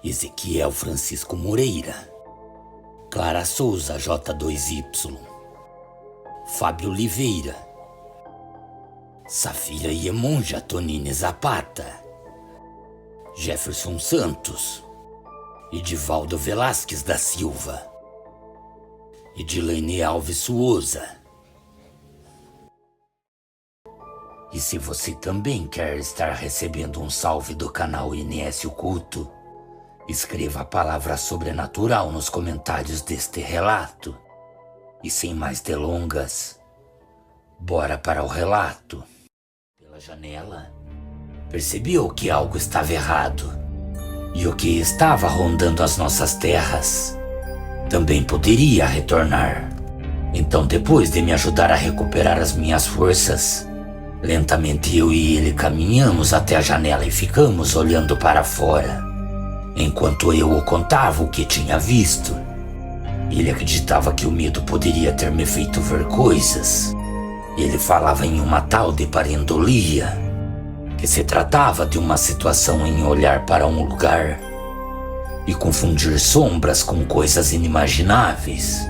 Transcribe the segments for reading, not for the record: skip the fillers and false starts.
Ezequiel Francisco Moreira, Clara Souza J2Y, Fábio Oliveira, Safira Iemonja Tonini Zapata, Jefferson Santos, Edivaldo Velasquez da Silva, Edilene Alves Suoza. E se você também quer estar recebendo um salve do canal INS Oculto, escreva a palavra sobrenatural nos comentários deste relato. E sem mais delongas, bora para o relato. Pela janela, percebeu que algo estava errado, e o que estava rondando as nossas terras também poderia retornar. Então, depois de me ajudar a recuperar as minhas forças, lentamente eu e ele caminhamos até a janela e ficamos olhando para fora. Enquanto eu o contava o que tinha visto, ele acreditava que o medo poderia ter me feito ver coisas. Ele falava em uma tal de pareidolia, que se tratava de uma situação em olhar para um lugar e confundir sombras com coisas inimagináveis.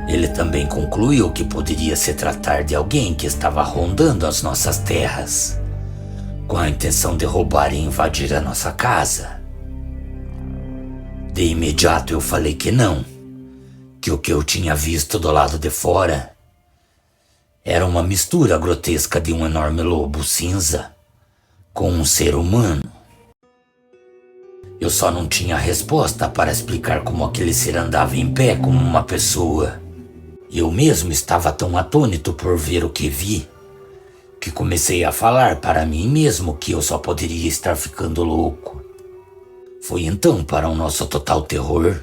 Ele também concluiu que poderia se tratar de alguém que estava rondando as nossas terras, com a intenção de roubar e invadir a nossa casa. De imediato eu falei que não, que o que eu tinha visto do lado de fora era uma mistura grotesca de um enorme lobo cinza com um ser humano. Eu só não tinha resposta para explicar como aquele ser andava em pé como uma pessoa. Eu mesmo estava tão atônito por ver o que vi, que comecei a falar para mim mesmo que eu só poderia estar ficando louco. Foi então, para o nosso total terror,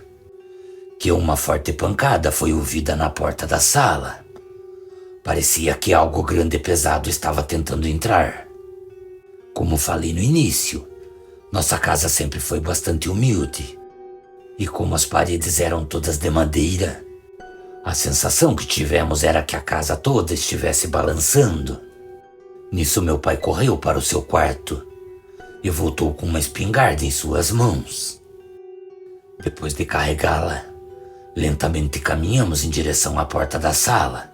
que uma forte pancada foi ouvida na porta da sala. Parecia que algo grande e pesado estava tentando entrar. Como falei no início, nossa casa sempre foi bastante humilde, e como as paredes eram todas de madeira, a sensação que tivemos era que a casa toda estivesse balançando. Nisso meu pai correu para o seu quarto e voltou com uma espingarda em suas mãos. Depois de carregá-la, lentamente caminhamos em direção à porta da sala.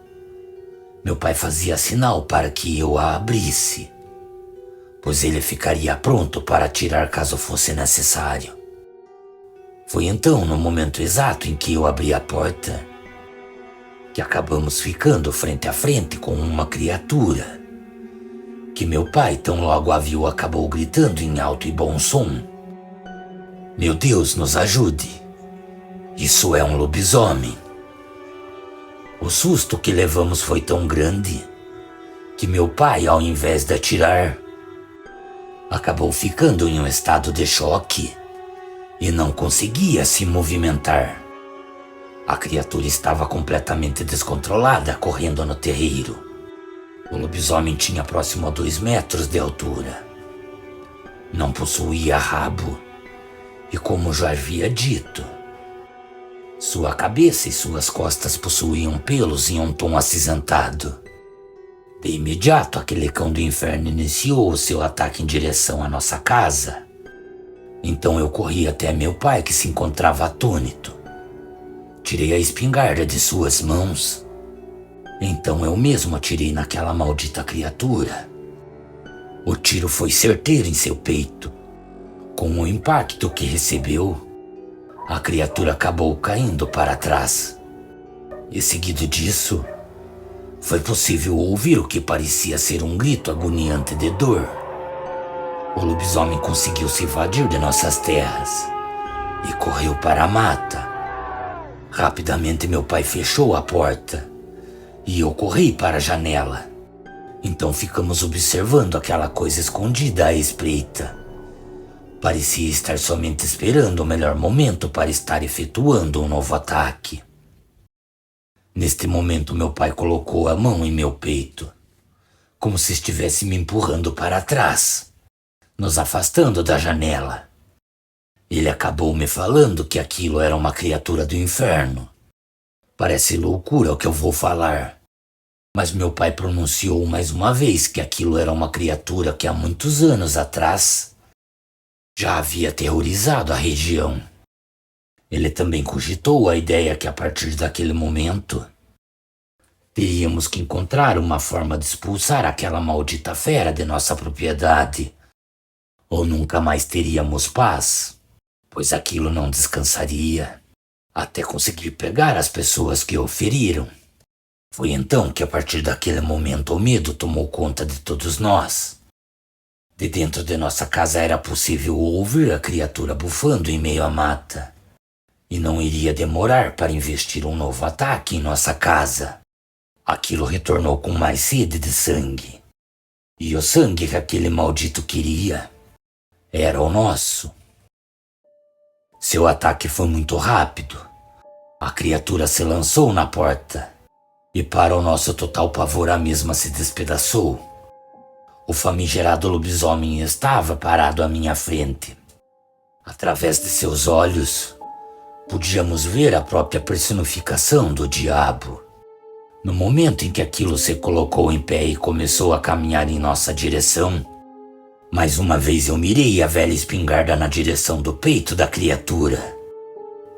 Meu pai fazia sinal para que eu a abrisse, pois ele ficaria pronto para atirar caso fosse necessário. Foi então, no momento exato em que eu abri a porta, que acabamos ficando frente a frente com uma criatura, que meu pai tão logo a viu acabou gritando em alto e bom som: "Meu Deus, nos ajude! Isso é um lobisomem!" O susto que levamos foi tão grande que meu pai, ao invés de atirar, acabou ficando em um estado de choque e não conseguia se movimentar. A criatura estava completamente descontrolada, correndo no terreiro. O lobisomem tinha próximo a 2 metros de altura. Não possuía rabo e, como já havia dito, sua cabeça e suas costas possuíam pelos em um tom acinzentado. De imediato, aquele cão do inferno iniciou o seu ataque em direção à nossa casa. Então eu corri até meu pai, que se encontrava atônito. Tirei a espingarda de suas mãos. Então eu mesmo atirei naquela maldita criatura. O tiro foi certeiro em seu peito. Com o impacto que recebeu, a criatura acabou caindo para trás. E seguido disso, foi possível ouvir o que parecia ser um grito agoniante de dor. O lobisomem conseguiu se evadir de nossas terras e correu para a mata. Rapidamente meu pai fechou a porta e eu corri para a janela. Então ficamos observando aquela coisa escondida à espreita. Parecia estar somente esperando o melhor momento para estar efetuando um novo ataque. Neste momento meu pai colocou a mão em meu peito, como se estivesse me empurrando para trás, nos afastando da janela. Ele acabou me falando que aquilo era uma criatura do inferno. Parece loucura o que eu vou falar, mas meu pai pronunciou mais uma vez que aquilo era uma criatura que há muitos anos atrás já havia aterrorizado a região. Ele também cogitou a ideia que a partir daquele momento teríamos que encontrar uma forma de expulsar aquela maldita fera de nossa propriedade, ou nunca mais teríamos paz, pois aquilo não descansaria até conseguir pegar as pessoas que o feriram. Foi então que a partir daquele momento o medo tomou conta de todos nós. De dentro de nossa casa era possível ouvir a criatura bufando em meio à mata, e não iria demorar para investir um novo ataque em nossa casa. Aquilo retornou com mais sede de sangue. E o sangue que aquele maldito queria era o nosso. Seu ataque foi muito rápido. A criatura se lançou na porta e, para o nosso total pavor, a mesma se despedaçou. O famigerado lobisomem estava parado à minha frente. Através de seus olhos, podíamos ver a própria personificação do diabo. No momento em que aquilo se colocou em pé e começou a caminhar em nossa direção, mais uma vez eu mirei a velha espingarda na direção do peito da criatura.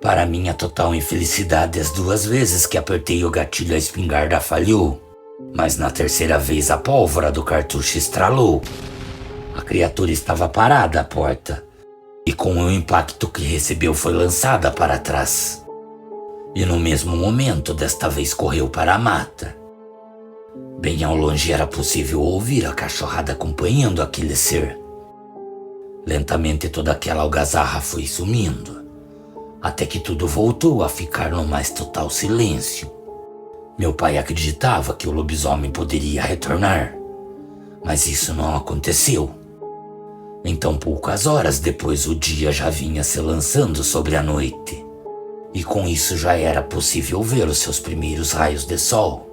Para minha total infelicidade, as 2 vezes que apertei o gatilho a espingarda falhou, mas na terceira vez a pólvora do cartucho estralou. A criatura estava parada à porta, e com o impacto que recebeu foi lançada para trás. E no mesmo momento, desta vez correu para a mata. Bem ao longe era possível ouvir a cachorrada acompanhando aquele ser. Lentamente toda aquela algazarra foi sumindo, até que tudo voltou a ficar no mais total silêncio. Meu pai acreditava que o lobisomem poderia retornar, mas isso não aconteceu. Então, poucas horas depois, o dia já vinha se lançando sobre a noite. E com isso já era possível ver os seus primeiros raios de sol.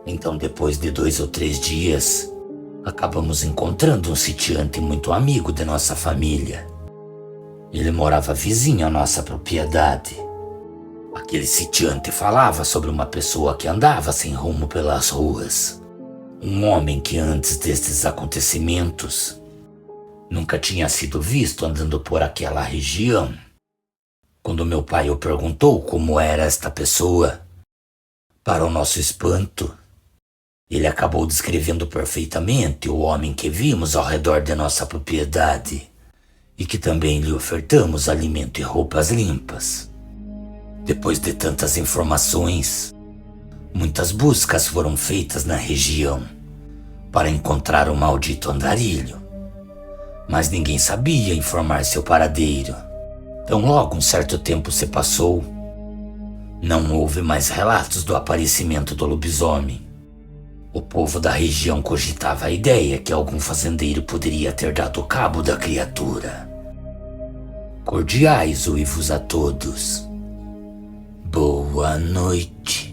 Então, depois de 2 ou 3 dias, acabamos encontrando um sitiante muito amigo de nossa família. Ele morava vizinho à nossa propriedade. Aquele sitiante falava sobre uma pessoa que andava sem rumo pelas ruas. Um homem que antes destes acontecimentos nunca tinha sido visto andando por aquela região. Quando meu pai o perguntou como era esta pessoa, para o nosso espanto, ele acabou descrevendo perfeitamente o homem que vimos ao redor de nossa propriedade e que também lhe ofertamos alimento e roupas limpas. Depois de tantas informações, muitas buscas foram feitas na região para encontrar o maldito andarilho, mas ninguém sabia informar seu paradeiro. Tão logo um certo tempo se passou, não houve mais relatos do aparecimento do lobisomem. O povo da região cogitava a ideia que algum fazendeiro poderia ter dado cabo da criatura. Cordiais uivos a todos. Boa noite.